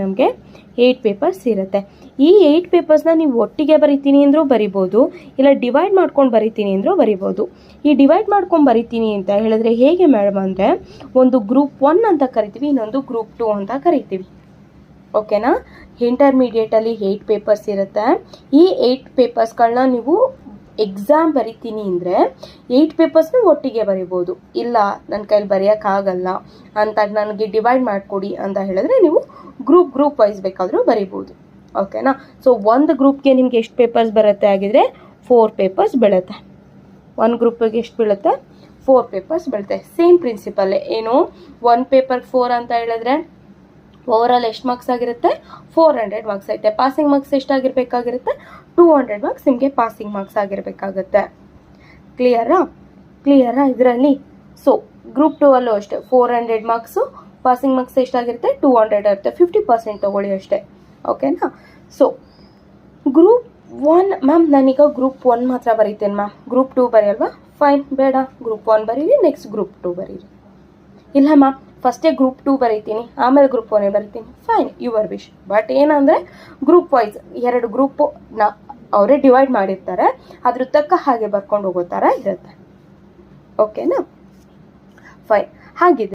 ನಮಗೆ 8 ಪೇಪರ್ಸ್ ಇರುತ್ತೆ. ಈ 8 ಪೇಪರ್ಸ್ನ ನೀವು ಒಟ್ಟಿಗೆ ಬರಿತೀನಿ ಅಂದರೂ ಬರಿಬೋದು, ಇಲ್ಲ ಡಿವೈಡ್ ಮಾಡ್ಕೊಂಡು ಬರಿತೀನಿ ಅಂದರೂ ಬರಿಬೋದು. ಈ ಡಿವೈಡ್ ಮಾಡ್ಕೊಂಡು ಬರಿತೀನಿ ಅಂತ ಹೇಳಿದ್ರೆ ಹೇಗೆ ಮೇಡಮ್ ಅಂದರೆ, ಒಂದು ಗ್ರೂಪ್ 1 ಅಂತ ಕರಿತೀವಿ, ಇನ್ನೊಂದು ಗ್ರೂಪ್ 2 ಅಂತ ಕರಿತೀವಿ. ಓಕೆನಾ? ಇಂಟರ್ಮೀಡಿಯೇಟಲ್ಲಿ 8 ಪೇಪರ್ಸ್ ಇರುತ್ತೆ. ಈ 8 ಪೇಪರ್ಸ್ಗಳನ್ನ ನೀವು ಎಕ್ಸಾಮ್ ಬರಿತೀನಿ ಅಂದರೆ 8 ಪೇಪರ್ಸ್ನ ಒಟ್ಟಿಗೆ ಬರಿಬೋದು. ಇಲ್ಲ ನನ್ನ ಕೈಲಿ ಬರೆಯೋಕ್ಕಾಗಲ್ಲ ಅಂತ ನನಗೆ ಡಿವೈಡ್ ಮಾಡಿಕೊಡಿ ಅಂತ ಹೇಳಿದ್ರೆ ನೀವು ಗ್ರೂಪ್ ವೈಸ್ ಬೇಕಾದರೂ ಬರಿಬೋದು. ಓಕೆನಾ? ಸೊ ಒಂದು ಗ್ರೂಪ್ಗೆ ನಿಮ್ಗೆ ಎಷ್ಟು ಪೇಪರ್ಸ್ ಬರುತ್ತೆ ಆಗಿದ್ರೆ 4 ಪೇಪರ್ಸ್ ಬೀಳುತ್ತೆ. ಒಂದು ಗ್ರೂಪಿಗೆ ಎಷ್ಟು ಬೀಳುತ್ತೆ? 4 ಪೇಪರ್ಸ್ ಬೀಳುತ್ತೆ. ಸೇಮ್ ಪ್ರಿನ್ಸಿಪಲ್ಲೇ. ಏನು, 1 ಪೇಪರ್ 4 ಅಂತ ಹೇಳಿದ್ರೆ ಓವರಾಲ್ ಎಷ್ಟು ಮಾರ್ಕ್ಸ್ ಆಗಿರುತ್ತೆ? 400 ಮಾರ್ಕ್ಸ್ ಐತೆ. ಪಾಸಿಂಗ್ ಮಾರ್ಕ್ಸ್ ಎಷ್ಟಾಗಿರ್ಬೇಕಾಗಿರುತ್ತೆ? 200 ಮಾರ್ಕ್ಸ್ ನಿಮಗೆ ಪಾಸಿಂಗ್ ಮಾರ್ಕ್ಸ್ ಆಗಿರಬೇಕಾಗುತ್ತೆ. ಕ್ಲಿಯರಾ ಇದರಲ್ಲಿ? ಸೊ ಗ್ರೂಪ್ 2 ಅಲ್ಲೂ ಅಷ್ಟೇ 400 ಮಾರ್ಕ್ಸು, ಪಾಸಿಂಗ್ ಮಾರ್ಕ್ಸ್ ಎಷ್ಟಾಗಿರುತ್ತೆ? 200 ಇರುತ್ತೆ. 50% ತೊಗೊಳ್ಳಿ ಅಷ್ಟೇ. ಓಕೆನಾ? ಸೊ ಗ್ರೂಪ್ 1 ಮ್ಯಾಮ್ ನಾನೀಗ ಗ್ರೂಪ್ 1 ಮಾತ್ರ ಬರೀತೇನೆ ಮ್ಯಾಮ್, ಗ್ರೂಪ್ 2 ಬರೆಯಲ್ವಾ? ಫೈನ್, ಬೇಡ, ಗ್ರೂಪ್ 1 ಬರೀರಿ, ನೆಕ್ಸ್ಟ್ ಗ್ರೂಪ್ 2 ಬರೀರಿ. ಇಲ್ಲ ಮ್ಯಾಮ್ ಫಸ್ಟೇ ಗ್ರೂಪ್ 2 ಬರೀತೀನಿ, ಆಮೇಲೆ ಗ್ರೂಪ್ 1 ಬರೀತೀನಿ. Fine, your wish. ಬಟ್ ಏನಂದರೆ ಗ್ರೂಪ್ ವೈಸ್ 2 ಗ್ರೂಪನ್ನ ಅವರೇ ಡಿವೈಡ್ ಮಾಡಿರ್ತಾರೆ, ಅದ್ರ ತಕ್ಕ ಹಾಗೆ ಬರ್ಕೊಂಡು ಹೋಗೋ ಥರ ಇರುತ್ತೆ. ಓಕೆನಾ? ಫೈನ್. ಹಾಗಿದ್ರೆ